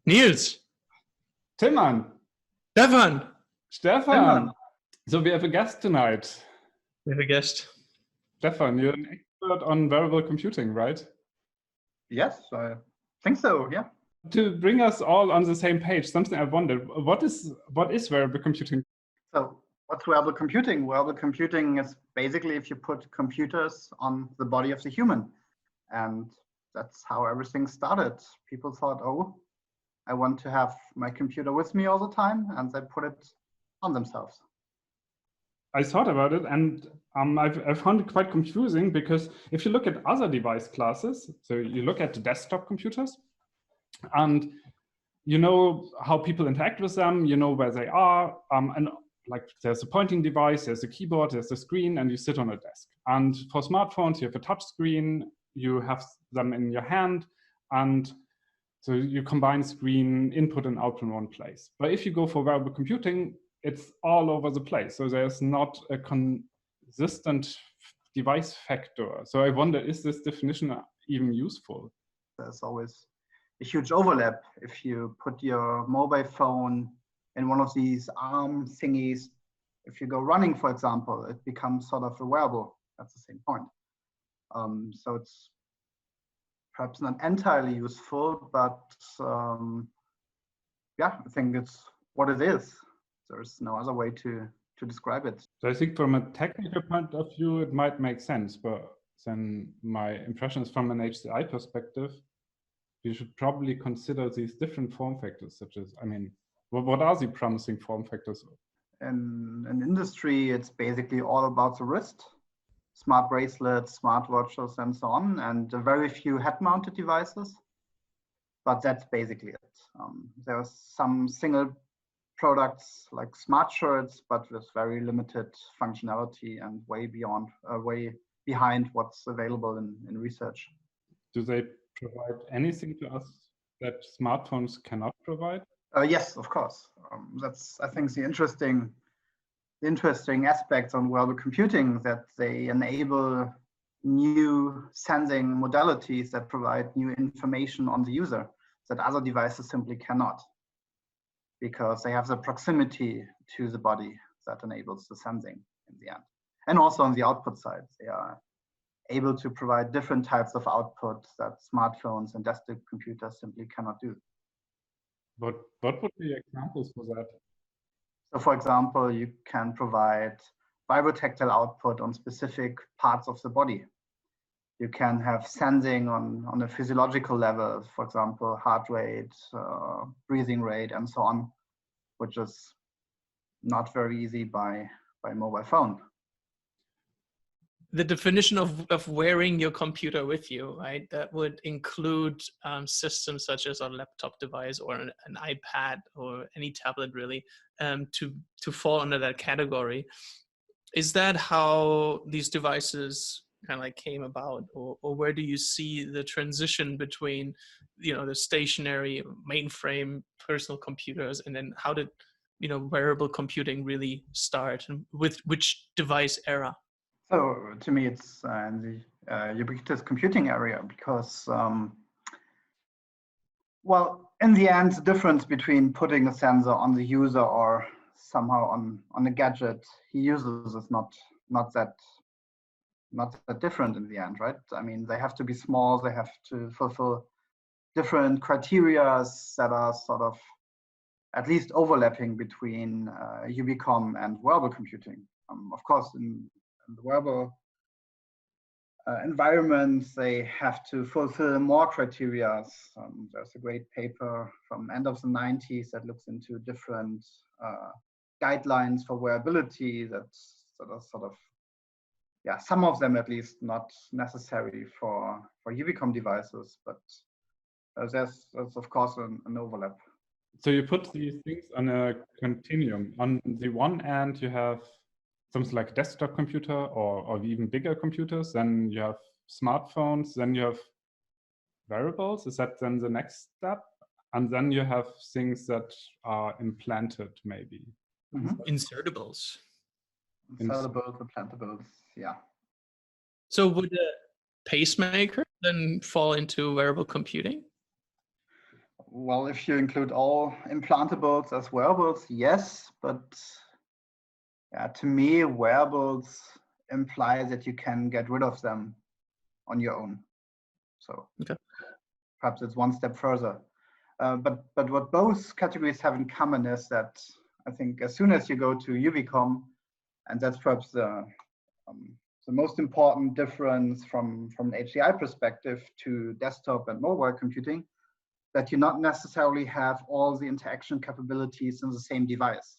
Niels. Tillmann. Stefan. Stefan. So we have a guest tonight. We have a guest. Stefan, you're an expert on wearable computing, right? Yes, I think so, yeah. To bring us all on the same page, something I wondered, what is wearable computing? So what's wearable computing? Wearable computing is basically if you put computers on the body of the human. And that's how everything started. People thought, oh, I want to have my computer with me all the time, and they put it on themselves. I thought about it, and I found it quite confusing, because if you look at other device classes, so you look at the desktop computers, and you know how people interact with them, you know where they are, and like there's a pointing device, there's a keyboard, there's a screen, and you sit on a desk. And for smartphones, you have a touch screen, you have them in your hand, and so you combine screen input and output in one place. But if you go for wearable computing, it's all over the place. So there's not a consistent device factor. So I wonder, is this definition even useful? There's always a huge overlap. If you put your mobile phone in one of these arm thingies, if you go running, for example, it becomes sort of a wearable. That's the same point. So it's perhaps not entirely useful, but yeah, I think it's what it is. There's no other way to describe it. So I think from a technical point of view, it might make sense, but then my impression is from an HCI perspective, you should probably consider these different form factors, such as, I mean, what are the promising form factors? In industry, it's basically all about the wrist, smart bracelets, smartwatches, and so on, and very few head-mounted devices. But that's basically it. There are some single products like smart shirts, but with very limited functionality and way behind what's available in research. Do they provide anything to us that smartphones cannot provide? Yes, of course. That's, I think, the interesting aspects on wearable computing, that they enable new sensing modalities that provide new information on the user that other devices simply cannot, because they have the proximity to the body that enables the sensing in the end. And also on the output side, they are able to provide different types of output that smartphones and desktop computers simply cannot do. What would be examples for that? So for example, you can provide vibrotactile output on specific parts of the body. You can have sensing on a physiological level, for example, heart rate, breathing rate, and so on, which is not very easy by mobile phone. The definition of wearing your computer with you, right? That would include systems such as a laptop device or an iPad or any tablet, really, to fall under that category. Is that how these devices kind of like came about, or where do you see the transition between, the stationary mainframe personal computers, and then how did, wearable computing really start, and with which device era? So to me, it's in the ubiquitous computing area, because, well, in the end, the difference between putting a sensor on the user or somehow on a gadget he uses is not that different in the end, right? I mean, they have to be small, they have to fulfill different criteria that are sort of at least overlapping between UbiCom and wearable computing. Of course, in the wearable environment, they have to fulfill more criteria. There's a great paper from end of the 90s that looks into different guidelines for wearability that's sort of, yeah, some of them at least not necessary for UbiCom devices, but there's of course an overlap. So you put these things on a continuum. On the one end, you have something like a desktop computer or even bigger computers. Then you have smartphones. Then you have wearables. Is that then the next step? And then you have things that are implanted, maybe. Mm-hmm. Insertables. Insertables, implantables, yeah. So would a pacemaker then fall into wearable computing? Well, if you include all implantables as wearables, yes, but yeah, to me, wearables imply that you can get rid of them on your own. So Okay. Perhaps it's one step further. But what both categories have in common is that I think as soon as you go to UVCOM, and that's perhaps the most important difference from an HCI perspective to desktop and mobile computing, that you not necessarily have all the interaction capabilities in the same device.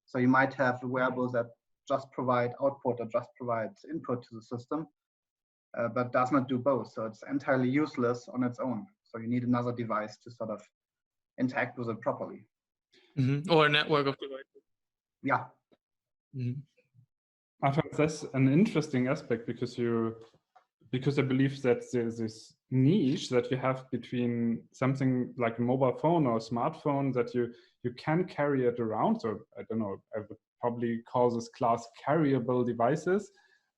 So you might have a wearable that just provide output or just provides input to the system, but does not do both. So it's entirely useless on its own. So you need another device to sort of interact with it properly. Mm-hmm. Or a network of devices. Yeah. Mm-hmm. I think that's an interesting aspect because I believe that there's this niche that you have between something like a mobile phone or a smartphone that you can carry it around. So I don't know, I would probably call this class carryable devices.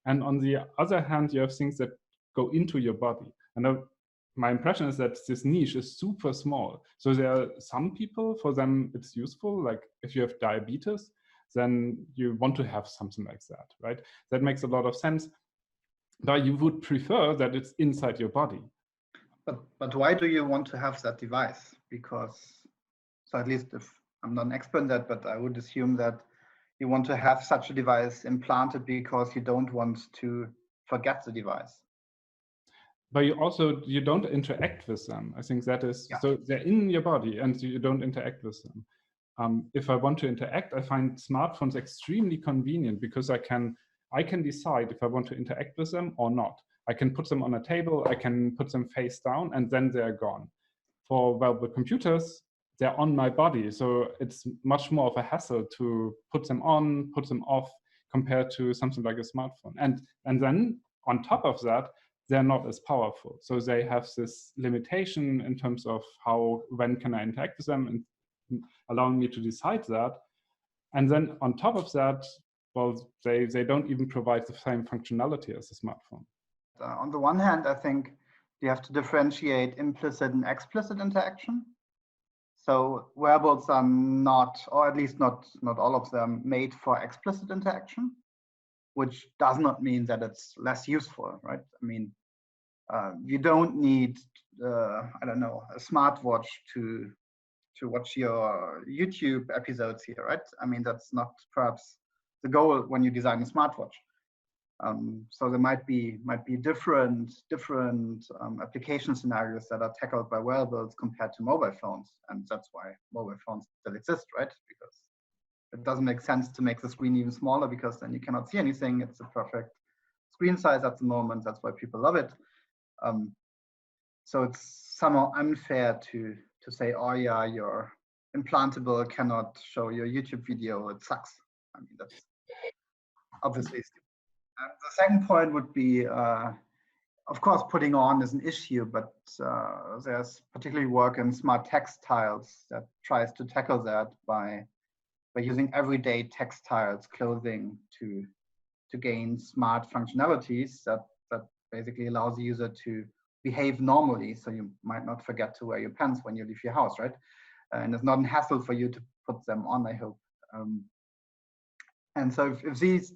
And on the other hand, you have things that go into your body. And my impression is that this niche is super small. So there are some people, for them, it's useful. Like if you have diabetes, then you want to have something like that, right? That makes a lot of sense. But you would prefer that it's inside your body. But why do you want to have that device? Because, so at least if I'm not an expert in that, but I would assume that you want to have such a device implanted because you don't want to forget the device. But you don't interact with them. I think that is, so they're in your body and you don't interact with them. If I want to interact, I find smartphones extremely convenient because I can decide if I want to interact with them or not. I can put them on a table, I can put them face down, and then they're gone. For wearable computers, they're on my body, so it's much more of a hassle to put them on, put them off, compared to something like a smartphone. And then on top of that, they're not as powerful. So they have this limitation in terms of when can I interact with them, and allowing me to decide that. And then on top of that, well, they don't even provide the same functionality as a smartphone. On the one hand, I think you have to differentiate implicit and explicit interaction. So wearables are not, or at least not all of them, made for explicit interaction, which does not mean that it's less useful, right? I mean, you don't need, I don't know, a smartwatch to watch your YouTube episodes here, right? I mean, that's not perhaps the goal when you design a smartwatch. So there might be different application scenarios that are tackled by wearables compared to mobile phones, and that's why mobile phones still exist, right? Because it doesn't make sense to make the screen even smaller because then you cannot see anything. It's a perfect screen size at the moment. That's why people love it. So it's somehow unfair to say, oh yeah, your implantable cannot show your YouTube video. It sucks. I mean, that's obviously stupid. The second point would be, of course, putting on is an issue, but there's particularly work in smart textiles that tries to tackle that by using everyday textiles clothing to gain smart functionalities that basically allows the user to behave normally. So you might not forget to wear your pants when you leave your house, right? And it's not a hassle for you to put them on, I hope. And so if these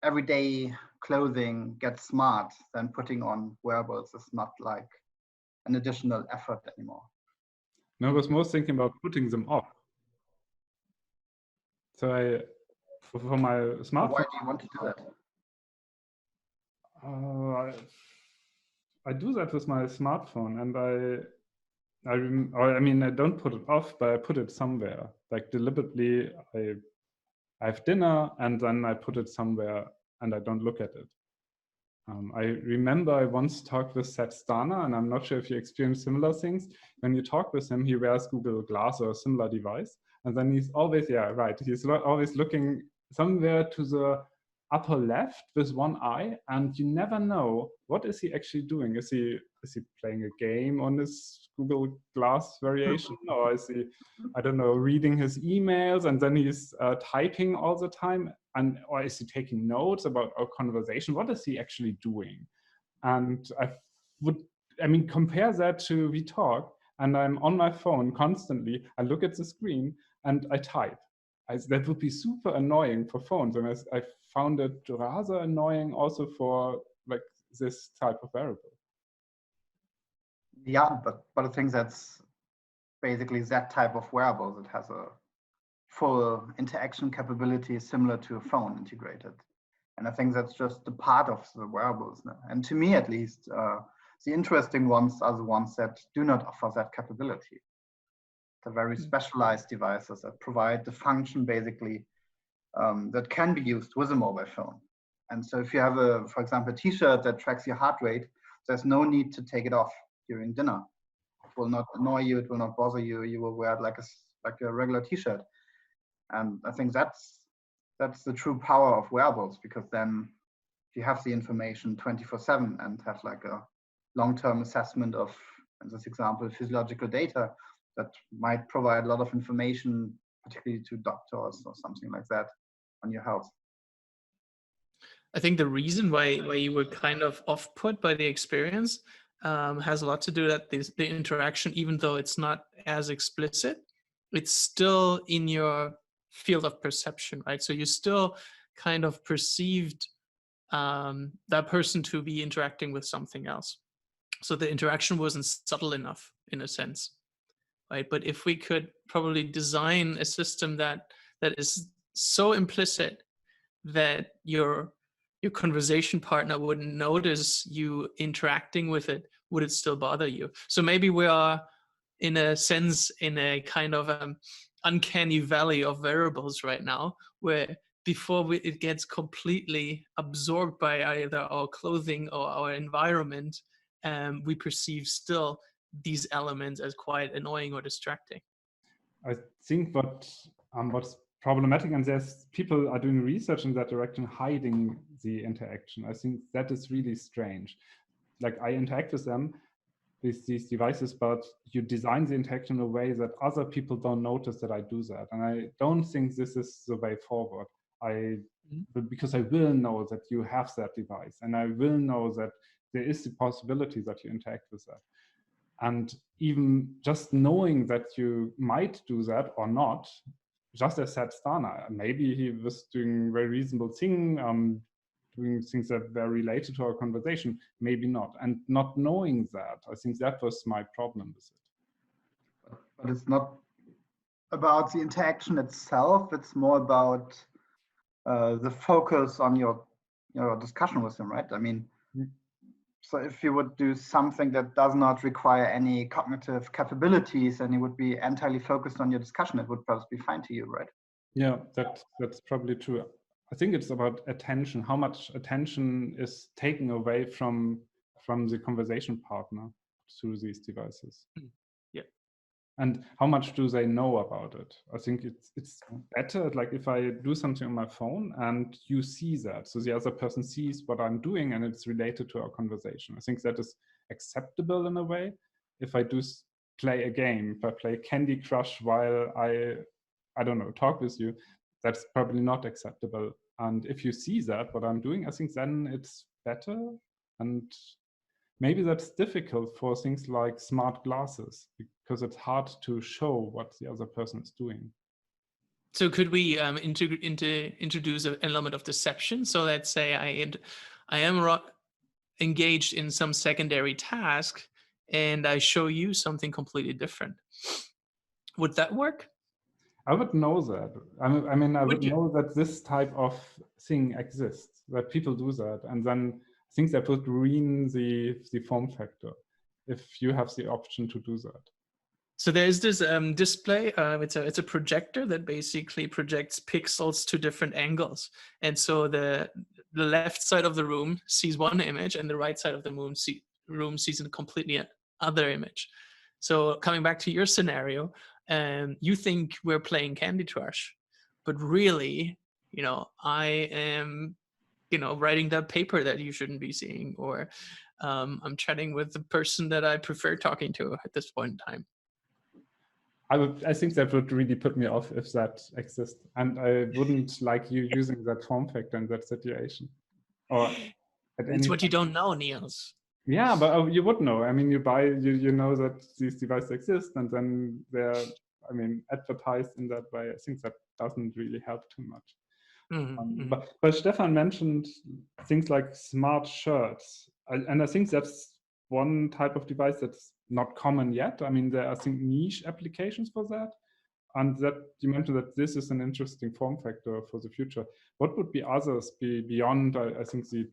everyday clothing gets smart, then putting on wearables is not like an additional effort anymore. No, I was most thinking about putting them off. So for my smartphone. Why do you want to do that? I do that with my smartphone, and I mean, I don't put it off, but I put it somewhere. Like deliberately, I have dinner, and then I put it somewhere, and I don't look at it. I remember I once talked with Seth Starner, and I'm not sure if you experienced similar things. When you talk with him, he wears Google Glass or a similar device, and then he's always, he's always looking somewhere to the upper left with one eye, and you never know what is he actually doing. Is he playing a game on his Google Glass variation, or is he, I don't know, reading his emails and then he's typing all the time, or is he taking notes about our conversation? What is he actually doing? And I mean, compare that to we talk. and I'm on my phone constantly. I look at the screen and I type. That would be super annoying for phones, and I found it rather annoying also for like this type of wearable. Yeah, but I think that's basically that type of wearable that has a full interaction capability similar to a phone integrated. And I think that's just a part of the wearables. And to me, at least, the interesting ones are the ones that do not offer that capability. The very specialized devices that provide the function basically that can be used with a mobile phone. And so if you have for example, a t-shirt that tracks your heart rate, there's no need to take it off during dinner. It will not annoy you, it will not bother you. You will wear it like a regular t-shirt. And I think that's the true power of wearables, because then you have the information 24/7 and have like a long-term assessment of, in this example, physiological data that might provide a lot of information, particularly to doctors or something like that, on your health. I think the reason why you were kind of off-put by the experience has a lot to do that the interaction, even though it's not as explicit, it's still in your field of perception, right? So you still kind of perceived that person to be interacting with something else. So the interaction wasn't subtle enough, in a sense, right? But if we could probably design a system that is so implicit that your conversation partner wouldn't notice you interacting with it, would it still bother you? So maybe we are, in a sense, in a kind of uncanny valley of variables right now, where before it gets completely absorbed by either our clothing or our environment, we perceive still these elements as quite annoying or distracting. I think what's problematic, and there's people are doing research in that direction, hiding the interaction. I think that is really strange. Like, I interact with them, with these devices, but you design the interaction in a way that other people don't notice that I do that. And I don't think this is the way forward. Because I will know that you have that device, and I will know that there is the possibility that you interact with that. And even just knowing that you might do that or not, just as said Stana, maybe he was doing very reasonable thing, doing things that were related to our conversation, maybe not. And not knowing that, I think that was my problem with it. But it's not about the interaction itself, it's more about the focus on your discussion with them, right? I mean, so if you would do something that does not require any cognitive capabilities and you would be entirely focused on your discussion, it would perhaps be fine to you, right? Yeah, that's probably true. I think it's about attention, how much attention is taken away from the conversation partner through these devices. Yeah. And how much do they know about it? I think it's better, like if I do something on my phone and you see that, so the other person sees what I'm doing and it's related to our conversation. I think that is acceptable in a way. If I do play a game, if I play Candy Crush while I don't know, talk with you, that's probably not acceptable. And if you see that, what I'm doing, I think then it's better. And maybe that's difficult for things like smart glasses, because it's hard to show what the other person is doing. So could we introduce an element of deception? So let's say I am engaged in some secondary task and I show you something completely different. Would that work? I would know that. I mean, I would know that this type of thing exists, that people do that. And then I think that would ruin the form factor if you have the option to do that. So there's this display. It's a projector that basically projects pixels to different angles. And so the left side of the room sees one image and the right side of the room sees a completely other image. So coming back to your scenario, you think we're playing Candy Crush, but really, I am, writing that paper that you shouldn't be seeing, or I'm chatting with the person that I prefer talking to at this point in time. I think that would really put me off if that exists, and I wouldn't like you using that form factor in that situation. Or it's what you don't know, Niels. Yeah, but you would know. I mean, you know that these devices exist, and then they're, I mean, advertised in that way. I think that doesn't really help too much. But Stefan mentioned things like smart shirts, and I think that's one type of device that's not common yet. I mean, there are, I think, niche applications for that, and that you mentioned that this is an interesting form factor for the future. What would be others beyond? I think the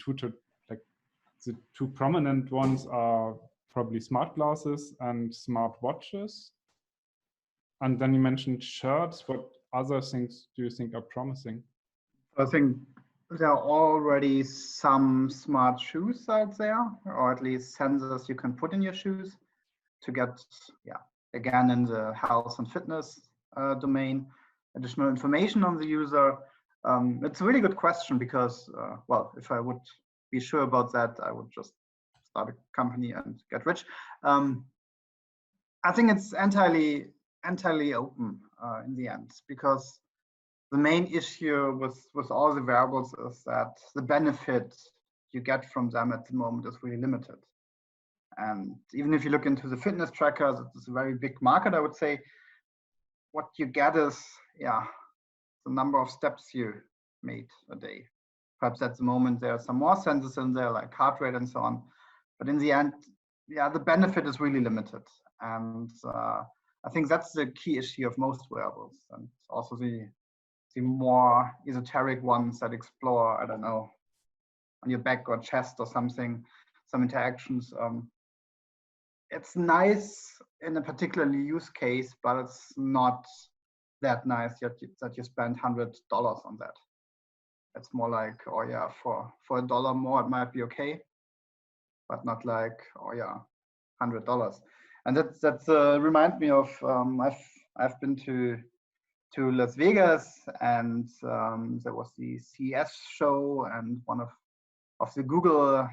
two prominent ones are probably smart glasses and smart watches. And then you mentioned shirts. What other things do you think are promising? I think there are already some smart shoes out there, or at least sensors you can put in your shoes to get, again, in the health and fitness domain, additional information on the user. It's a really good question because, well, if I would be sure about that, I would just start a company and get rich. I think it's entirely open in the end, because the main issue with all the wearables is that the benefit you get from them at the moment is really limited. And even if you look into the fitness trackers, it's a very big market, I would say. What you get is, the number of steps you made a day. Perhaps at the moment there are some more sensors in there, like heart rate and so on. But in the end, the benefit is really limited. And I think that's the key issue of most wearables, and also the more esoteric ones that explore, I don't know, on your back or chest or something, some interactions. It's nice in a particular use case, but it's not that nice yet that you spend $100 on that. It's more like, oh yeah, for $1 more it might be okay, but not like, oh yeah, $100. And that's remind me of I've been to Las Vegas, and there was the CES show, and one of the Google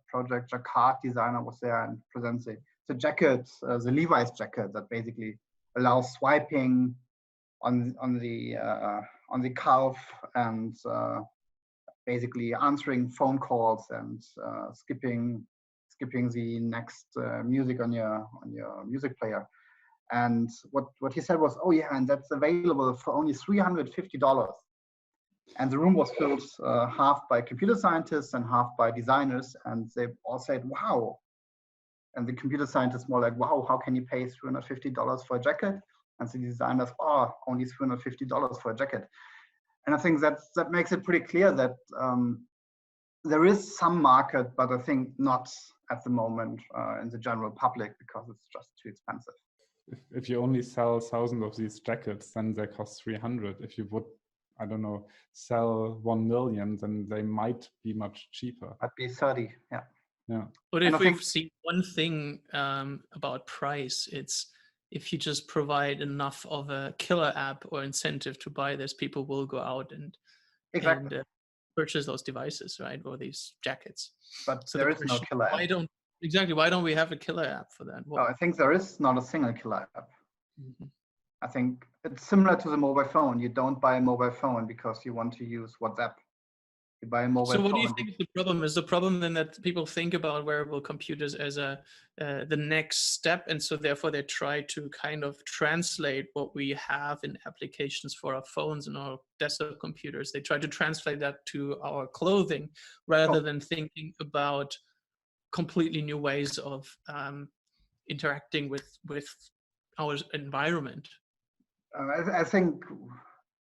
project Jacquard designer was there and presents the jacket, the Levi's jacket that basically allows swiping on the calf and basically answering phone calls and skipping the next music on your music player. And what he said was, oh yeah, and that's available for only $350. And the room was filled half by computer scientists and half by designers, and they all said, wow. And the computer scientists more like, wow, how can you pay $350 for a jacket? And the designers, oh, only $350 for a jacket. And I think that makes it pretty clear that there is some market, but I think not at the moment in the general public, because it's just too expensive. If you only sell 1,000 of these jackets, then they cost 300. If you would, I don't know, sell 1 million, then they might be much cheaper. Might be 30, yeah. Yeah. But if we've seen one thing about price, it's if you just provide enough of a killer app or incentive to buy this, people will go out and purchase those devices, right? Or these jackets. But so there is no killer app. Why don't we have a killer app for that? Well, I think there is not a single killer app. Mm-hmm. I think it's similar to the mobile phone. You don't buy a mobile phone because you want to use WhatsApp. You buy a mobile phone. So what do you think the problem is? The problem then that people think about wearable computers as the next step, and so therefore they try to kind of translate what we have in applications for our phones and our desktop computers. They try to translate that to our clothing rather than thinking about completely new ways of interacting with our environment. I think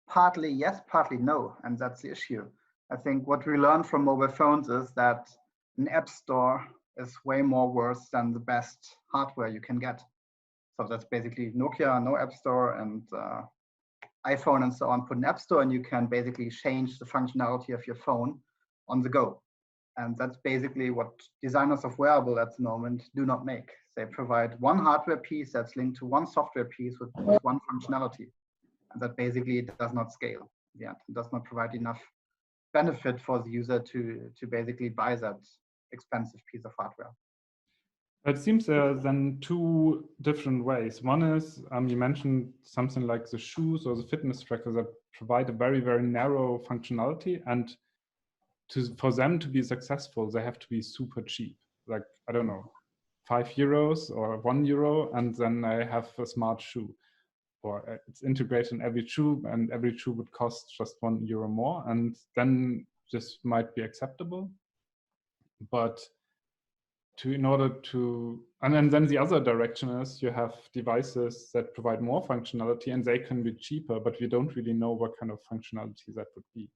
partly yes, partly no, and that's the issue. I think what we learned from mobile phones is that an app store is way more worse than the best hardware you can get. So that's basically Nokia, no app store, and iPhone and so on put an app store, and you can basically change the functionality of your phone on the go. And that's basically what designers of wearable at the moment do not make. They provide one hardware piece that's linked to one software piece with one functionality. And that basically does not scale. Yeah, it does not provide enough benefit for the user to basically buy that expensive piece of hardware. It seems then two different ways. One is, you mentioned something like the shoes or the fitness trackers that provide a very, very narrow functionality, and for them to be successful, they have to be super cheap. like, I don't know, €5 or €1, and then I have a smart shoe. Or it's integrated in every shoe, and every shoe would cost just €1 more, and then this might be acceptable. But and then the other direction is you have devices that provide more functionality, and they can be cheaper, but we don't really know what kind of functionality that would be.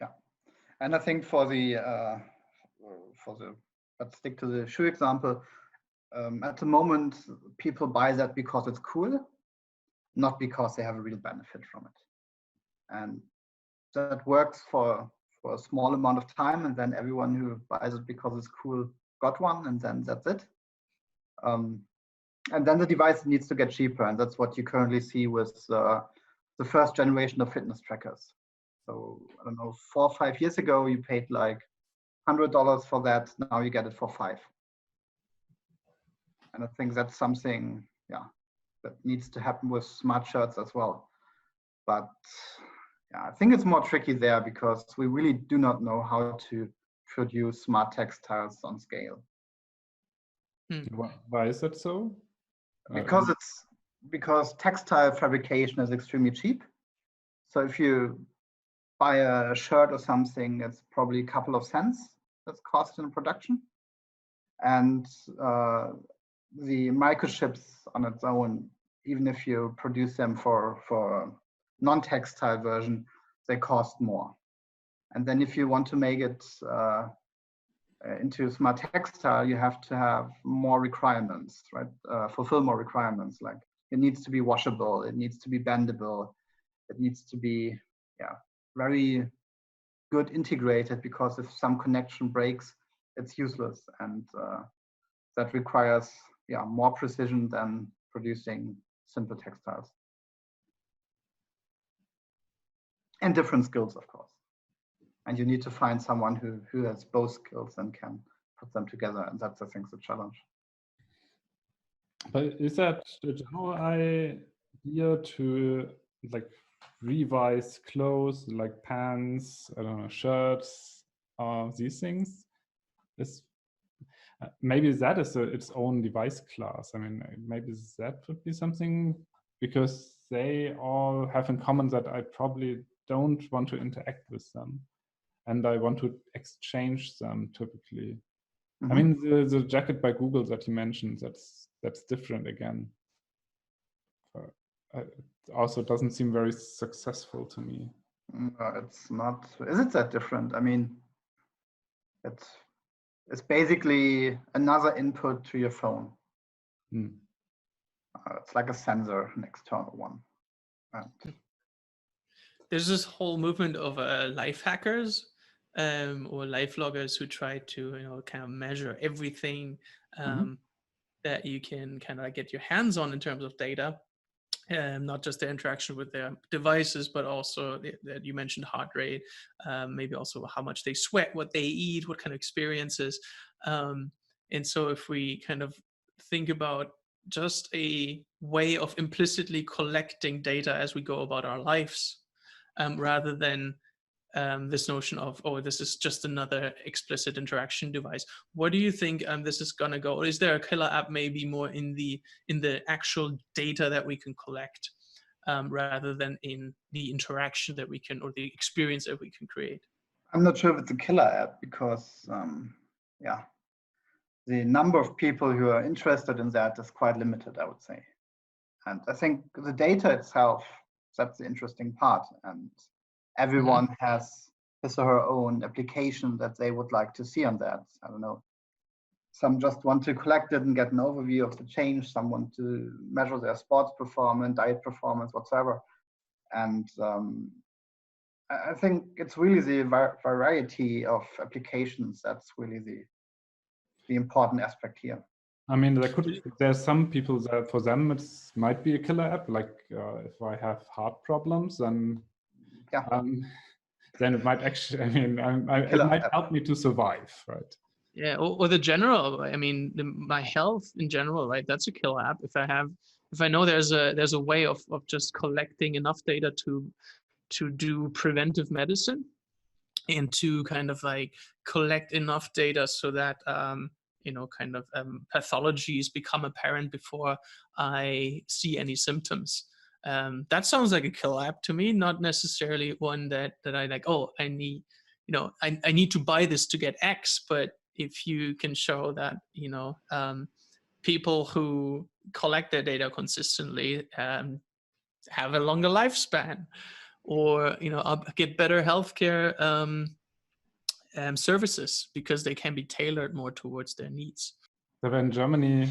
Yeah, and I think let's stick to the shoe example. At the moment, people buy that because it's cool, not because they have a real benefit from it. And that works for a small amount of time, and then everyone who buys it because it's cool got one, and then that's it. And then the device needs to get cheaper, and that's what you currently see with the first generation of fitness trackers. So I don't know, 4 or 5 years ago, you paid like $100 for that. Now you get it for $5. And I think that's something, yeah, that needs to happen with smart shirts as well. But yeah, I think it's more tricky there because we really do not know how to produce smart textiles on scale. Why is that so? Because textile fabrication is extremely cheap. So if you buy a shirt or something, it's probably a couple of cents that's cost in production. And the microchips on its own, even if you produce them for a non-textile version, they cost more. And then if you want to make it into smart textile, you have to have more requirements, right? Fulfill more requirements, like it needs to be washable, it needs to be bendable, it needs to be, yeah, very good integrated, because if some connection breaks, it's useless. And that requires, yeah, more precision than producing simple textiles. And different skills, of course. And you need to find someone who has both skills and can put them together. And that's, I think, the challenge. But is that the general idea to like revise clothes, like pants, I don't know, shirts, these things? Maybe that is its own device class. I mean, maybe that would be something, because they all have in common that I probably don't want to interact with them, and I want to exchange them typically. Mm-hmm. I mean, the jacket by Google that you mentioned, that's different again. It also doesn't seem very successful to me. It's not. Is it that different? I mean, it's basically another input to your phone. It's like a sensor, an external one. And there's this whole movement of life hackers or life loggers who try to, kind of measure everything that you can kind of get your hands on in terms of data. Not just their interaction with their devices, but also that you mentioned heart rate, maybe also how much they sweat, what they eat, what kind of experiences. And so if we kind of think about just a way of implicitly collecting data as we go about our lives, rather than this notion of, oh, this is just another explicit interaction device. What do you think this is gonna go? Or is there a killer app maybe more in the actual data that we can collect, rather than in the interaction that we can, or the experience that we can create? I'm not sure if it's a killer app, because yeah, the number of people who are interested in that is quite limited, I would say. And I think the data itself, that's the interesting part. And everyone has his or her own application that they would like to see on that. I don't know. Some just want to collect it and get an overview of the change. Some want to measure their sports performance, diet performance, whatsoever. And I think it's really the variety of applications that's really the important aspect here. I mean, there's some people that for them it might be a killer app. Like if I have heart problems, then it might actually, I mean, it might help me to survive, right? Yeah, or the general, I mean, my health in general, right? That's a killer app. If I know there's a way of just collecting enough data to do preventive medicine, and to kind of like collect enough data so that pathologies become apparent before I see any symptoms. That sounds like a kill app to me, not necessarily one that I like, oh, I need, I need to buy this to get X, but if you can show that, people who collect their data consistently have a longer lifespan, or get better healthcare services because they can be tailored more towards their needs. So in Germany,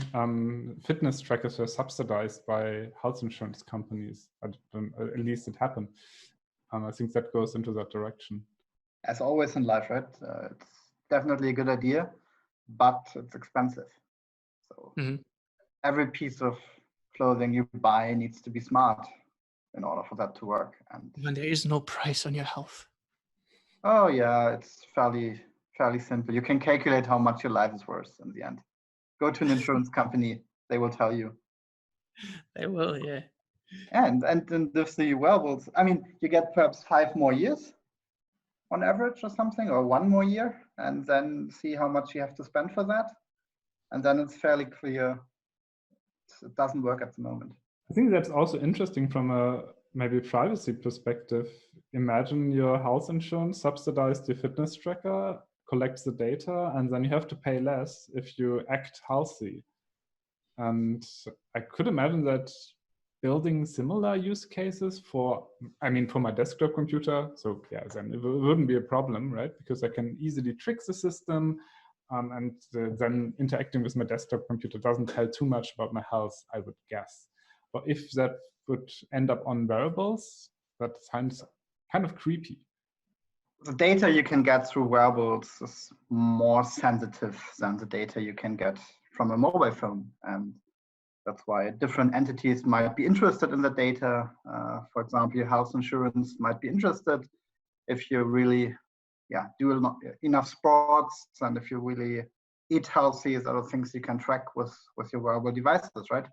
fitness trackers were subsidized by health insurance companies. At least it happened. I think that goes into that direction. As always in life, right? It's definitely a good idea, but it's expensive. So every piece of clothing you buy needs to be smart in order for that to work. And when there is no price on your health. Oh yeah, it's fairly simple. You can calculate how much your life is worth in the end. Go to an insurance company, they will tell you. They will, yeah. And with the wearables, I mean, you get perhaps 5 more years on average or something, or 1 more year, and then see how much you have to spend for that. And then it's fairly clear it doesn't work at the moment. I think that's also interesting from a maybe privacy perspective. Imagine your health insurance subsidized your fitness tracker, collects the data, and then you have to pay less if you act healthy. And I could imagine that building similar use cases for my desktop computer. So yeah, then it wouldn't be a problem, right? Because I can easily trick the system, and then interacting with my desktop computer doesn't tell too much about my health, I would guess. But if that would end up on wearables, that sounds kind of creepy. The data you can get through wearables is more sensitive than the data you can get from a mobile phone. And that's why different entities might be interested in the data. For example, your health insurance might be interested if you really do enough sports, and if you really eat healthy. There are things you can track with your wearable devices, right?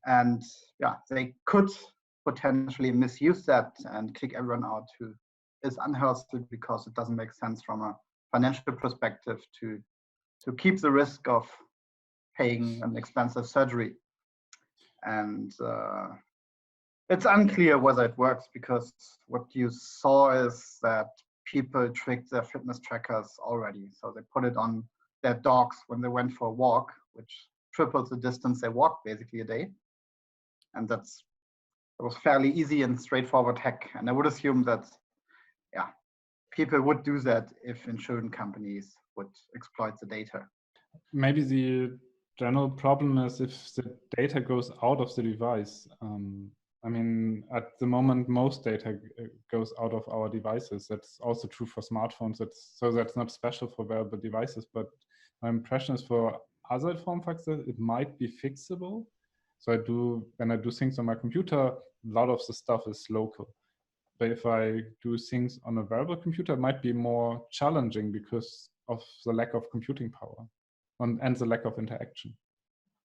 And they could potentially misuse that and kick everyone out who is unhealthy because it doesn't make sense from a financial perspective to keep the risk of paying an expensive surgery. And it's unclear whether it works, because what you saw is that people tricked their fitness trackers already. So they put it on their dogs when they went for a walk, which triples the distance they walked basically a day. And it was fairly easy and straightforward hack. And I would assume that, people would do that if insurance companies would exploit the data. Maybe the general problem is if the data goes out of the device. At the moment, most data goes out of our devices. That's also true for smartphones. That's not special for wearable devices, but my impression is for other form factors, it might be fixable. So when I do things on my computer, a lot of the stuff is local. But if I do things on a wearable computer, it might be more challenging because of the lack of computing power and the lack of interaction.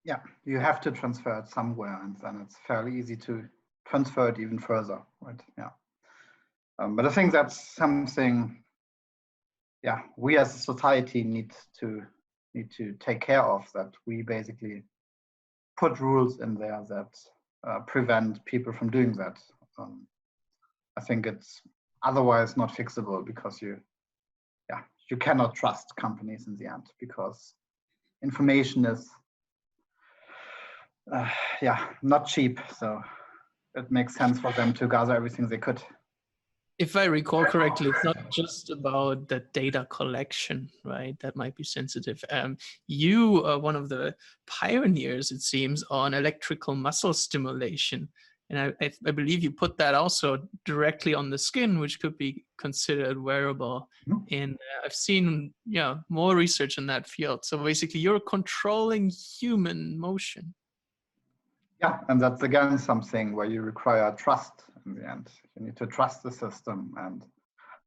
Yeah, you have to transfer it somewhere, and then it's fairly easy to transfer it even further, right? Yeah. But I think that's something, we as a society need to take care of, that we basically put rules in there that prevent people from doing that. I think it's otherwise not fixable, because you cannot trust companies in the end, because information is not cheap. So it makes sense for them to gather everything they could. If I recall correctly, it's not just about the data collection, right? That might be sensitive. You are one of the pioneers, it seems, on electrical muscle stimulation. And I believe you put that also directly on the skin, which could be considered wearable. Mm-hmm. And I've seen more research in that field. So basically, you're controlling human motion. Yeah, and that's again something where you require trust in the end. You need to trust the system and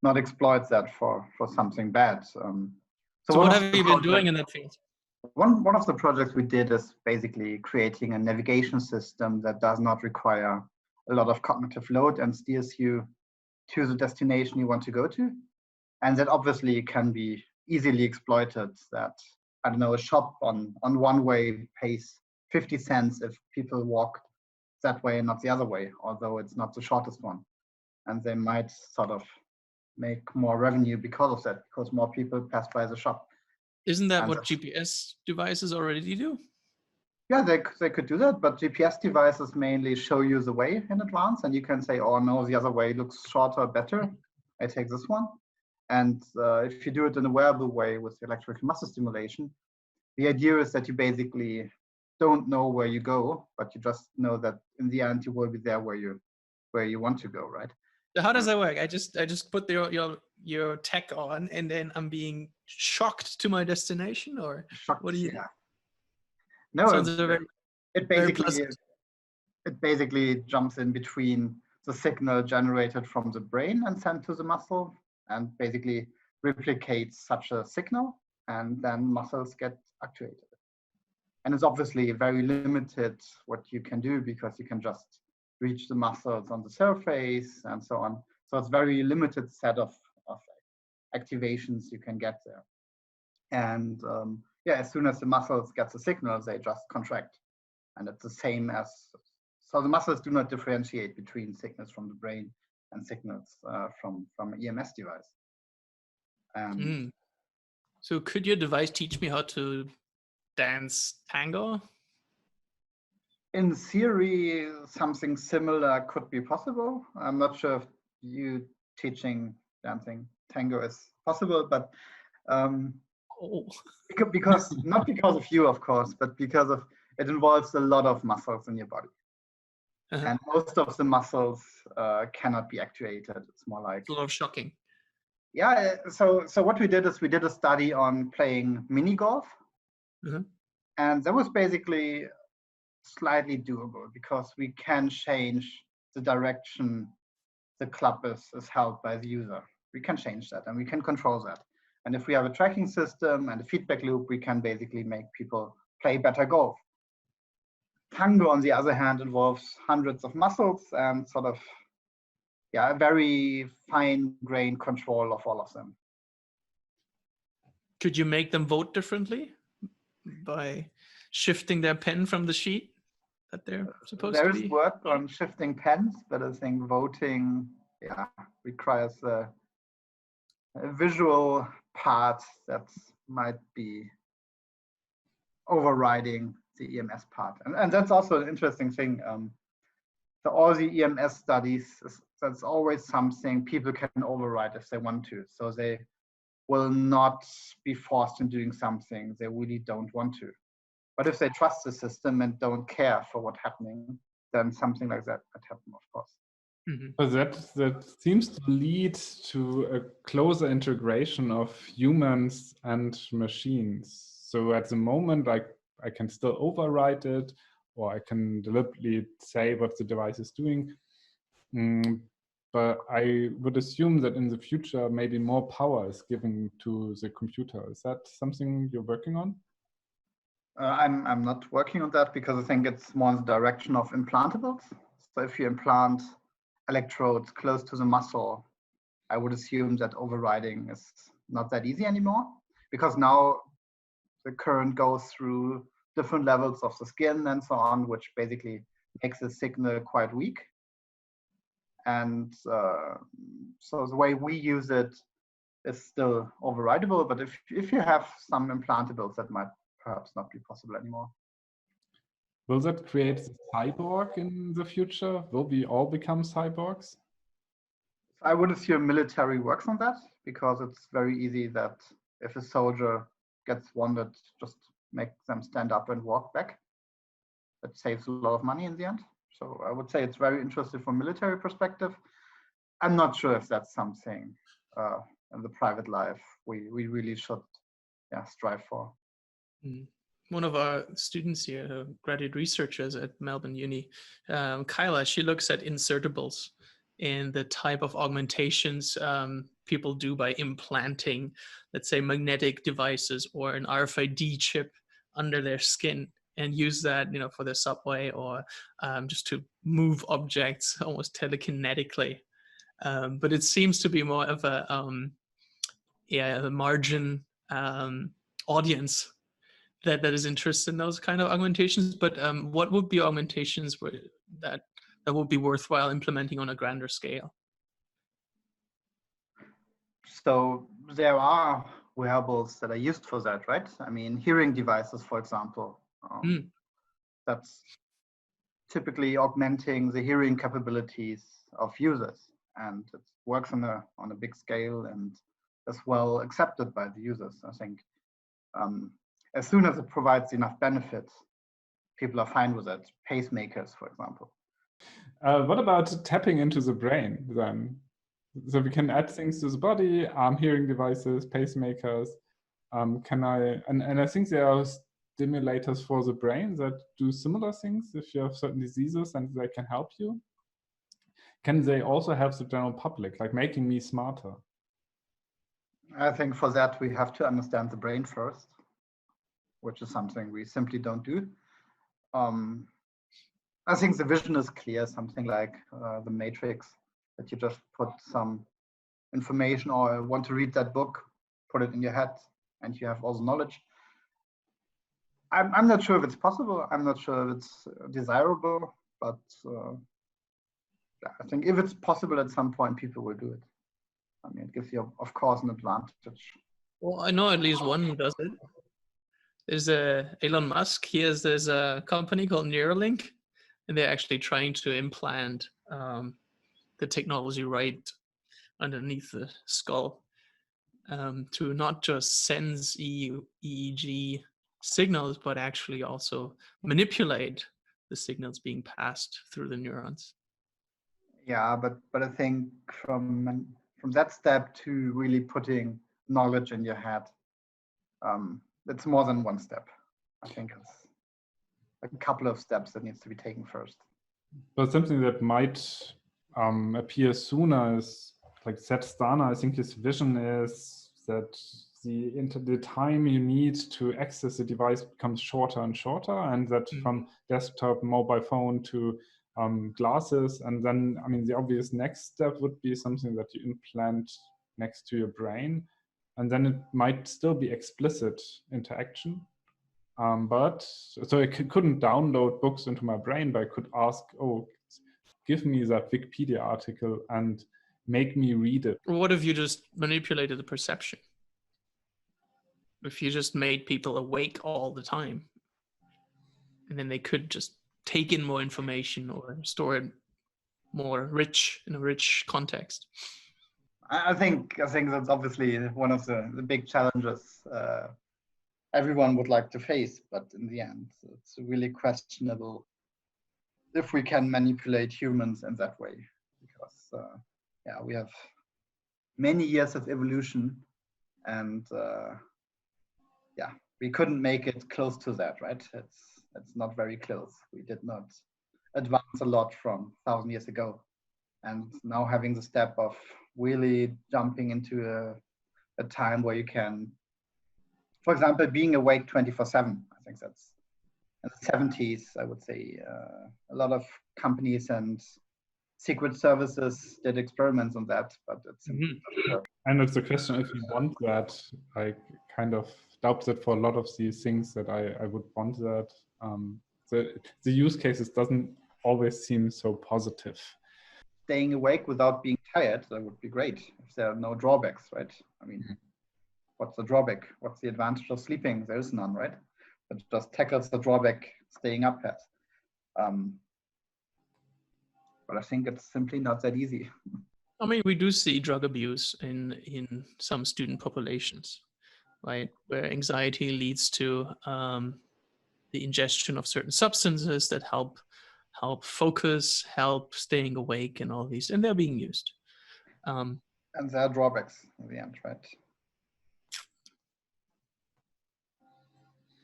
not exploit that for something bad. So what have you been doing in that field? One of the projects we did is basically creating a navigation system that does not require a lot of cognitive load and steers you to the destination you want to go to. And that obviously can be easily exploited, that, I don't know, a shop on one way pays 50 cents if people walk that way and not the other way, although it's not the shortest one. And they might sort of make more revenue because of that, because more people pass by the shop. Isn't that And what GPS devices already do? Yeah, they could do that, but GPS devices mainly show you the way in advance, and you can say, oh no, the other way looks shorter, better. I take this one. And if you do it in a wearable way with electrical muscle stimulation, the idea is that you basically don't know where you go, but you just know that in the end you will be there where you want to go, right? So how does that work? I just put your tech on, and then I'm being shocked to my destination, or Shocked, what do you? yeah. No, Sounds very it very basically jumps in between the signal generated from the brain and sent to the muscle, and basically replicates such a signal, and then muscles get actuated. And it's obviously very limited what you can do, because you can just reach the muscles on the surface and so on. So it's very limited set of activations you can get there. And yeah, as soon as the muscles get the signal, they just contract. And it's the same as, so the muscles do not differentiate between signals from the brain and signals from an EMS device. So could your device teach me how to dance tango? In theory, something similar could be possible. I'm not sure if you teaching dancing tango is possible, but because not because of you, of course, but because of it involves a lot of muscles in your body. And most of the muscles cannot be actuated. It's more like a lot of shocking. Yeah, so what we did is we did a study on playing mini golf, and that was basically slightly doable, because we can change the direction the club is held by the user. We can change that, and we can control that. And if we have a tracking system and a feedback loop, we can basically make people play better golf. Tango, on the other hand, involves hundreds of muscles and sort of, yeah, a very fine-grained control of all of them. Could you make them vote differently by shifting their pen from the sheet that they're supposed to be? There is work on shifting pens, but I think voting, yeah, requires a visual part that might be overriding the EMS part. And that's also an interesting thing. So all the EMS studies, that's always something people can override if they want to. So they will not be forced in doing something they really don't want to. But if they trust the system and don't care for what's happening, then something like that might happen, of course. So that seems to lead to a closer integration of humans and machines. So at the moment, I can still override it, or I can deliberately say what the device is doing. But I would assume that in the future, maybe more power is given to the computer. Is that something you're working on? I'm not working on that, because I think it's more in the direction of implantables. So if you implant electrodes close to the muscle, I would assume that overriding is not that easy anymore, because now the current goes through different levels of the skin and so on, which basically makes the signal quite weak. And so the way we use it is still overridable, but if you have some implantables, that might perhaps not be possible anymore. Will that create a cyborg in the future? Will we all become cyborgs? I would assume military works on that, because it's very easy that if a soldier gets wounded, just make them stand up and walk back. That saves a lot of money in the end. So I would say it's very interesting from a military perspective. I'm not sure if that's something in the private life we really should strive for. One of our students here, graduate researchers at Melbourne Uni, Kyla, she looks at insertables and the type of augmentations people do by implanting, let's say, magnetic devices or an RFID chip under their skin, and use that, for their subway, or just to move objects almost telekinetically. But it seems to be more of a the margin audience that is interested in those kind of augmentations. But what would be augmentations that would be worthwhile implementing on a grander scale? So there are wearables that are used for that, right? I mean, hearing devices, for example, that's typically augmenting the hearing capabilities of users, and it works on a big scale and is well accepted by the users. I think as soon as it provides enough benefits, people are fine with it. Pacemakers, for example. What about tapping into the brain then? So we can add things to the body, hearing devices, pacemakers. And I think there are stimulators for the brain that do similar things if you have certain diseases and they can help you. Can they also help the general public, like making me smarter? I think for that we have to understand the brain first, which is something we simply don't do. I think the vision is clear, something like the Matrix, that you just put some information or want to read that book, put it in your head, and you have all the knowledge. I'm not sure if it's possible. I'm not sure if it's desirable, but I think if it's possible at some point, people will do it. I mean, it gives you, of course, an advantage. Well, I know at least one who does it. There's Elon Musk. There's a company called Neuralink, and they're actually trying to implant the technology right underneath the skull to not just sense EEG signals, but actually also manipulate the signals being passed through the neurons. Yeah, but I think from that step to really putting knowledge in your head, it's more than one step. I think it's a couple of steps that needs to be taken first. But something that might appear sooner is like Stana. I think his vision is that the time you need to access the device becomes shorter and shorter, and that from desktop, mobile phone to glasses, and then I mean the obvious next step would be something that you implant next to your brain, and then it might still be explicit interaction. But so I couldn't download books into my brain, but I could ask, oh, give me that Wikipedia article and make me read it. What if you just manipulated the perception? If you just made people awake all the time, and then they could just take in more information or store it more rich in a rich context. I think that's obviously one of the big challenges everyone would like to face, but in the end, it's really questionable if we can manipulate humans in that way, because we have many years of evolution, and we couldn't make it close to that, right? It's not very close. We did not advance a lot from 1,000 years ago, and now having the step of really jumping into a time where you can, for example, being awake 24/7. I think that's in the 70s, I would say, a lot of companies and secret services did experiments on that, but it's and it's a question if you want that. I kind of doubt that for a lot of these things that I would want that. The use cases doesn't always seem so positive. Staying awake without being tired, that would be great if there are no drawbacks, right? I mean, what's the drawback? What's the advantage of sleeping? There is none, right? But just tackles the drawback staying up has. But I think it's simply not that easy. I mean, we do see drug abuse in some student populations, right? Where anxiety leads to the ingestion of certain substances that help focus, help staying awake, and all these, and they're being used. And there are drawbacks in the end, right?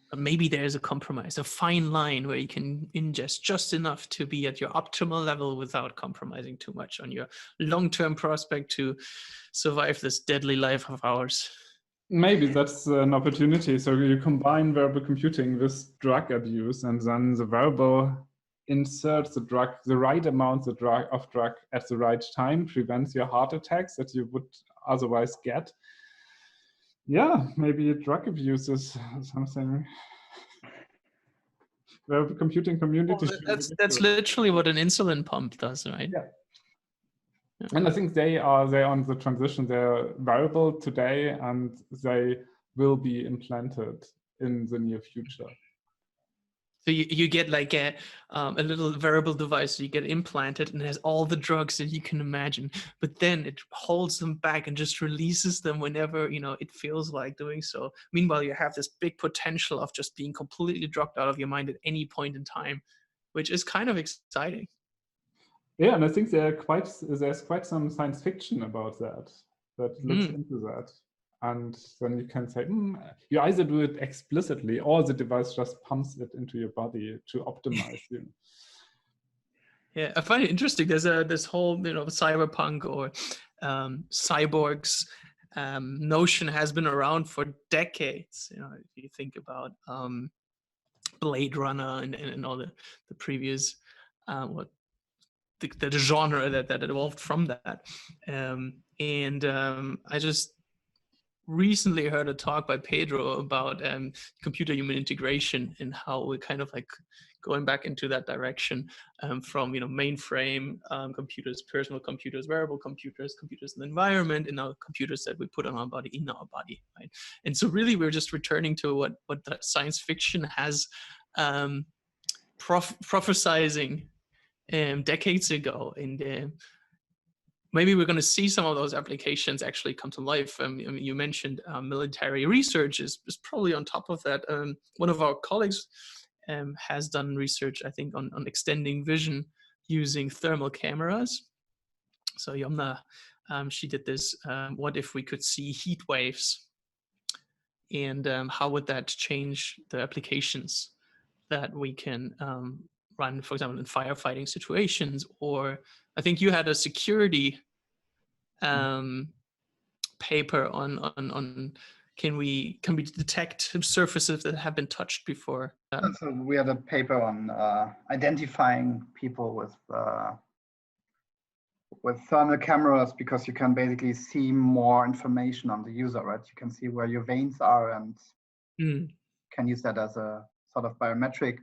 But maybe there's a compromise, a fine line where you can ingest just enough to be at your optimal level without compromising too much on your long-term prospect to survive this deadly life of ours. Maybe that's an opportunity. So you combine wearable computing with drug abuse, and then the wearable inserts the drug, the right amount of drug at the right time, prevents your heart attacks that you would otherwise get. Yeah, maybe drug abuse is something. The computing community. Well, that's literally what an insulin pump does, right? Yeah. And I think they're on the transition. They're wearable today, and they will be implanted in the near future. So you get like a little wearable device, so you get implanted and it has all the drugs that you can imagine, but then it holds them back and just releases them whenever, it feels like doing so. Meanwhile, you have this big potential of just being completely drugged out of your mind at any point in time, which is kind of exciting. Yeah, and I think there's quite some science fiction about that looks into that. And then you can say, you either do it explicitly or the device just pumps it into your body to optimize you. Yeah, I find it interesting. There's this whole, cyberpunk or cyborgs notion has been around for decades. If you think about Blade Runner and all the previous the genre that evolved from that. I just recently heard a talk by Pedro about computer-human integration and how we're kind of like going back into that direction from mainframe computers, personal computers, wearable computers, computers in the environment, and now computers that we put on our body in our body, right? And so really we're just returning to what the science fiction has prophesizing decades ago, and maybe we're going to see some of those applications actually come to life. You mentioned military research is probably on top of that. One of our colleagues has done research, I think, on extending vision using thermal cameras. So Yomna, she did this. What if we could see heat waves? And how would that change the applications that we can run, for example, in firefighting situations? Or I think you had a security paper on can we detect surfaces that have been touched before? So we had a paper on identifying people with thermal cameras, because you can basically see more information on the user, right? You can see where your veins are and can use that as a sort of biometric.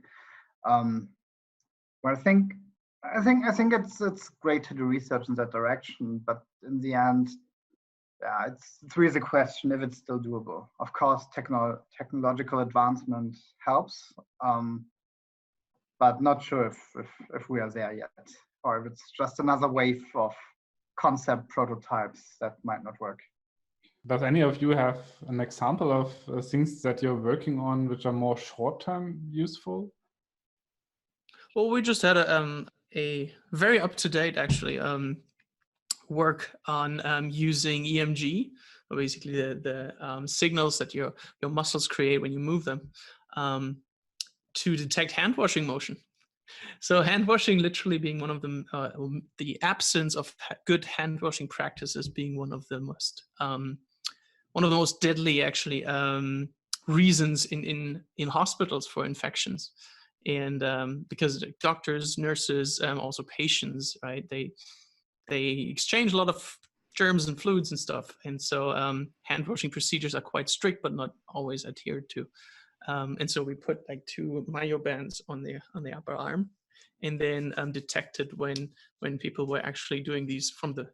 Where I think it's great to do research in that direction, but in the end, yeah, it's really the question if it's still doable. Of course, technological advancement helps, but not sure if we are there yet, or if it's just another wave of concept prototypes that might not work. Does any of you have an example of things that you're working on which are more short-term useful? Well, we just had a very up-to-date, actually, work on using EMG, or basically the signals that your muscles create when you move them, to detect hand washing motion. So hand washing literally being one of them, the absence of good hand washing practices being one of the most deadly, actually, reasons in hospitals for infections. And because doctors, nurses, also patients, right, they exchange a lot of germs and fluids and stuff. And so hand washing procedures are quite strict, but not always adhered to. And so we put like 2 myobands on the upper arm, and then detected when people were actually doing these from the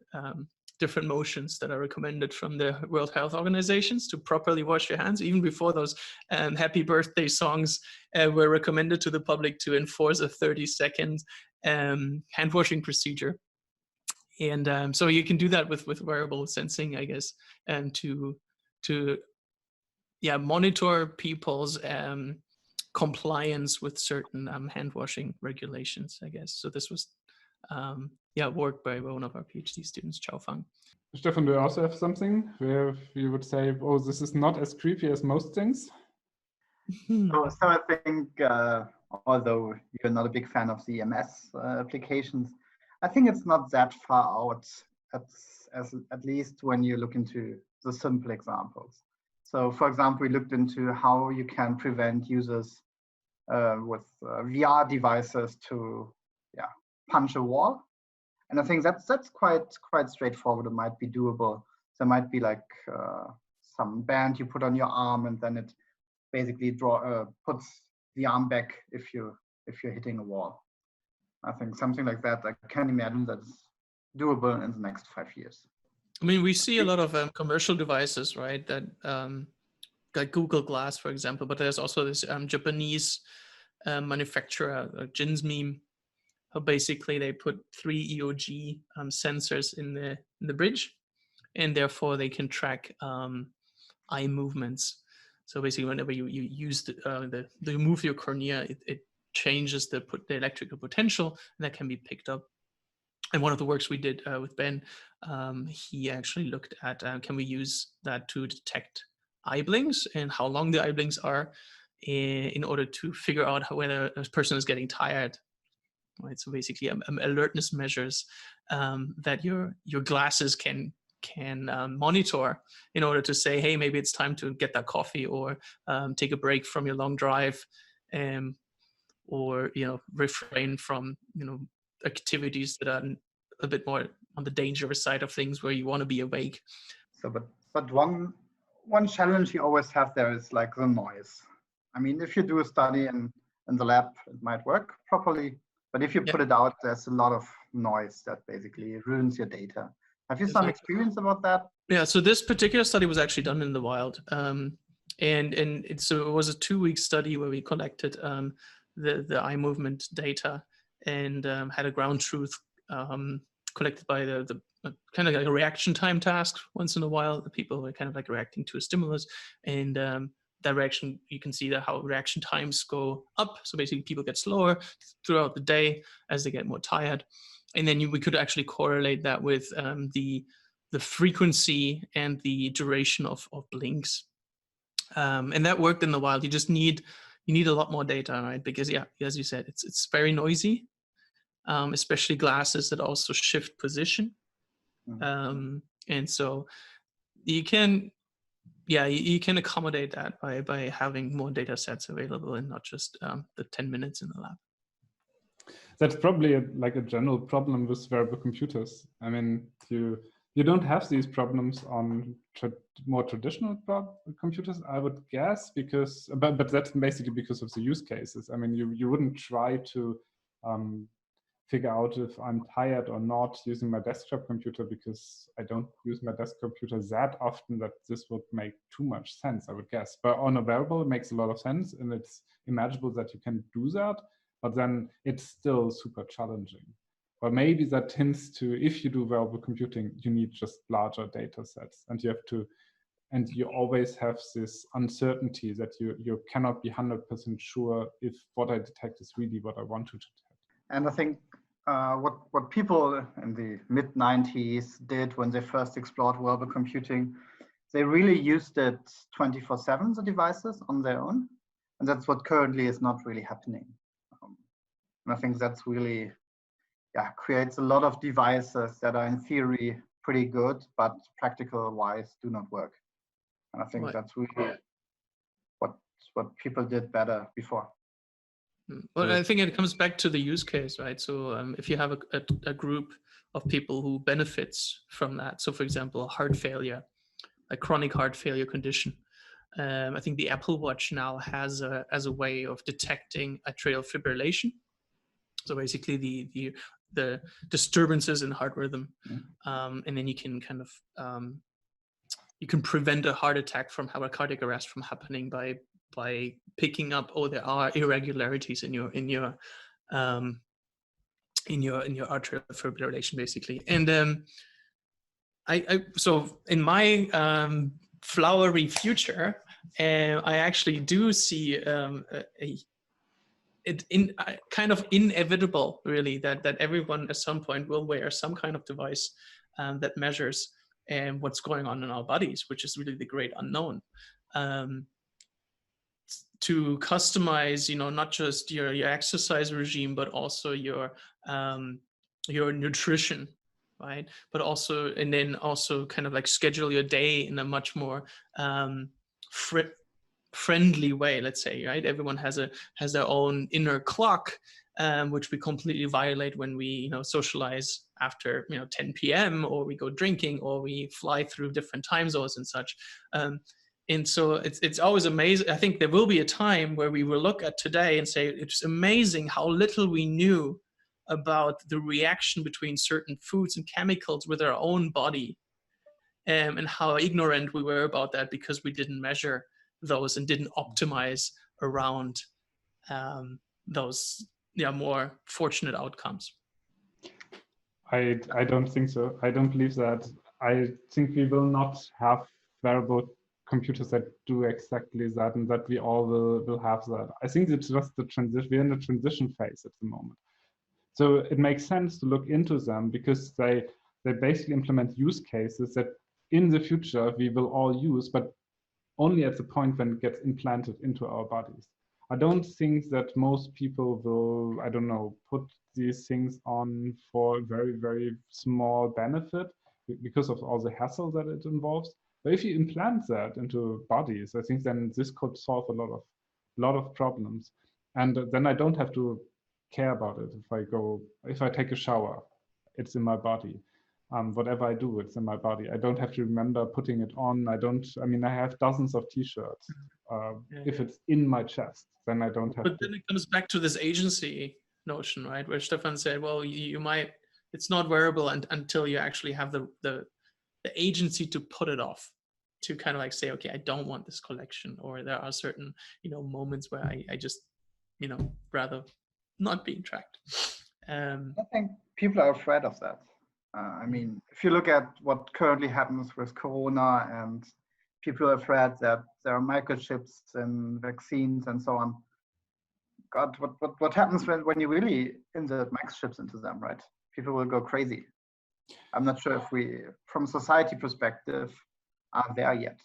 different motions that are recommended from the World Health Organizations to properly wash your hands, even before those happy birthday songs were recommended to the public, to enforce a 30-second hand washing procedure. And so you can do that with wearable sensing, I guess, and to monitor people's compliance with certain hand washing regulations, I guess. So this was work by one of our PhD students, Fang. Stefan, do you also have something where you would say, oh, this is not as creepy as most things? So I think, although you're not a big fan of the EMS applications, I think it's not that far out, at least when you look into the simple examples. So for example, we looked into how you can prevent users with VR devices to punch a wall. And I think that's quite straightforward. It might be doable. There might be like some band you put on your arm, and then it basically puts the arm back if you're hitting a wall. I think something like that, I can imagine that's doable in the next 5 years. I mean, we see a lot of commercial devices, right? That like Google Glass, for example, but there's also this Japanese manufacturer, Jinsmeme, who basically they put 3 EOG sensors in the bridge, and therefore they can track eye movements. So basically, whenever you use you move your cornea, it changes the electrical potential, and that can be picked up. And one of the works we did with Ben, he actually looked at can we use that to detect eye blinks and how long the eye blinks are in order to figure out whether a person is getting tired. Right. So basically, alertness measures that your glasses can monitor in order to say, hey, maybe it's time to get that coffee, or take a break from your long drive, or refrain from activities that are a bit more on the dangerous side of things where you want to be awake. So, but one challenge you always have there is like the noise. I mean, if you do a study in the lab, it might work properly, but if you put it out, there's a lot of noise that basically ruins your data. Have you some experience about that? Yeah, so this particular study was actually done in the wild, so it was a 2-week study where we collected the eye movement data and had a ground truth collected by the kind of like a reaction time task. Once in a while, the people were kind of like reacting to a stimulus, and that reaction, you can see that how reaction times go up. So basically, people get slower throughout the day as they get more tired, and then we could actually correlate that with the frequency and the duration of blinks, and that worked in the wild. You need a lot more data, right? Because as you said, it's very noisy, especially glasses that also shift position, and so you can accommodate that by having more data sets available and not just the 10 minutes in the lab. That's probably like a general problem with wearable computers. I mean, you don't have these problems on more traditional computers, I would guess, but that's basically because of the use cases. I mean, you wouldn't try to figure out if I'm tired or not using my desktop computer, because I don't use my desktop computer that often that this would make too much sense, I would guess. But on a wearable, it makes a lot of sense, and it's imaginable that you can do that, but then it's still super challenging. But maybe that hints to, if you do wearable computing, you need just larger data sets, and you always have this uncertainty that you cannot be 100% sure if what I detect is really what I want to detect. And I think what people in the mid-90s did when they first explored wearable computing, they really used it 24/7, the devices on their own. And that's what currently is not really happening. And I think that's really, creates a lot of devices that are in theory pretty good, but practical-wise do not work. And I think that's really what people did better before. Well, I think it comes back to the use case, right? So if you have a group of people who benefits from that, so for example, heart failure, a chronic heart failure condition, I think the Apple Watch now has a way of detecting atrial fibrillation. So basically the disturbances in heart rhythm, and then you can kind of you can prevent a heart attack from a cardiac arrest from happening by picking up, there are irregularities in your atrial fibrillation, basically. And so in my flowery future, I actually do see kind of inevitable, really, that everyone at some point will wear some kind of device that measures what's going on in our bodies, which is really the great unknown. To customize, not just your exercise regime, but also your nutrition, right? But also, and then also kind of like schedule your day in a much more friendly way, let's say, right? Everyone has their own inner clock, which we completely violate when we socialize after 10 p.m. or we go drinking or we fly through different time zones and such. And so it's always amazing. I think there will be a time where we will look at today and say it's amazing how little we knew about the reaction between certain foods and chemicals with our own body, and how ignorant we were about that because we didn't measure those and didn't optimize around those more fortunate outcomes. I don't think so. I don't believe that. I think we will not have wearable computers that do exactly that, and that we all will have that. I think it's just the transition. We're in the transition phase at the moment. So it makes sense to look into them because they basically implement use cases that in the future we will all use, but only at the point when it gets implanted into our bodies. I don't think that most people will, I don't know, put these things on for very, very small benefit because of all the hassle that it involves. But if you implant that into bodies, I think then this could solve a lot of problems. And then I don't have to care about it. If I take a shower, it's in my body. Whatever I do, it's in my body. I don't have to remember putting it on. I have dozens of t-shirts. If it's in my chest, then I don't have to. But then it comes back to this agency notion, right? Where Stefan said, well, you might, it's not wearable until you actually have the agency to put it off, to kind of like say, okay, I don't want this collection, or there are certain, moments where I just, rather not being tracked. I think people are afraid of that. If you look at what currently happens with Corona, and people are afraid that there are microchips and vaccines and so on. God, what happens when you really insert microchips into them, right? People will go crazy. I'm not sure if we, from a society perspective, are there yet.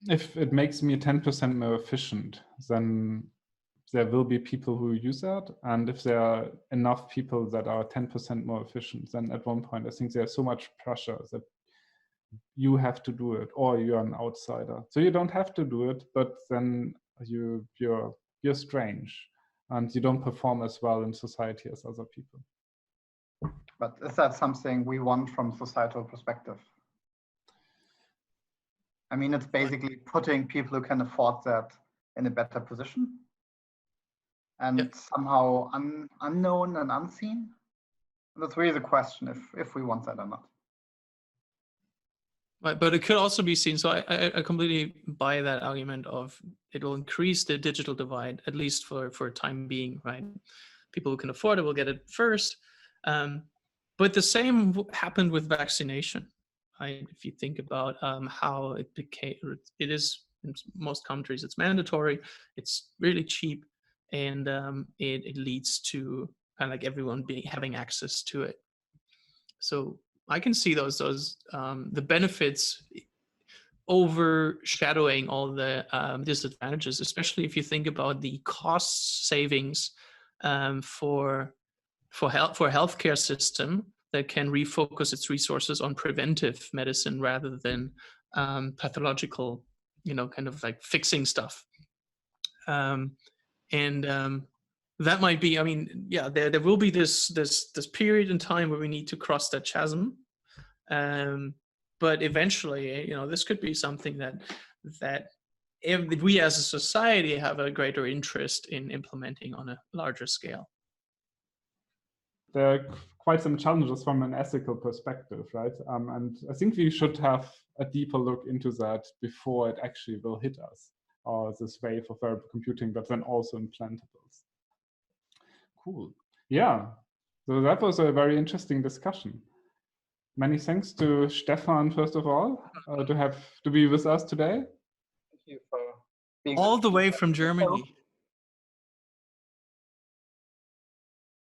If it makes me 10% more efficient, then there will be people who use that. And if there are enough people that are 10% more efficient, then at one point, I think there's so much pressure that you have to do it, or you're an outsider. So you don't have to do it, but then you're strange and you don't perform as well in society as other people. But is that something we want from societal perspective? It's basically putting people who can afford that in a better position. And somehow unknown and unseen? That's really the question, if we want that or not. Right, but it could also be seen, so I completely buy that argument of it will increase the digital divide, at least for a time being, right? People who can afford it will get it first. But the same happened with vaccination, right? If you think about how it is in most countries, it's mandatory, it's really cheap, and it leads to kind of like everyone having access to it. So I can see those the benefits overshadowing all the disadvantages, especially if you think about the cost savings for a healthcare system that can refocus its resources on preventive medicine rather than pathological, kind of like fixing stuff. That might be, there will be this period in time where we need to cross that chasm. But eventually, this could be something that if we as a society have a greater interest in implementing on a larger scale. There are quite some challenges from an ethical perspective, right? And I think we should have a deeper look into that before it actually will hit us, or this wave of wearable computing, but then also implantables. Cool. Yeah, so that was a very interesting discussion. Many thanks to Stefan, first of all, to be with us today. Thank you for being all the way from Germany.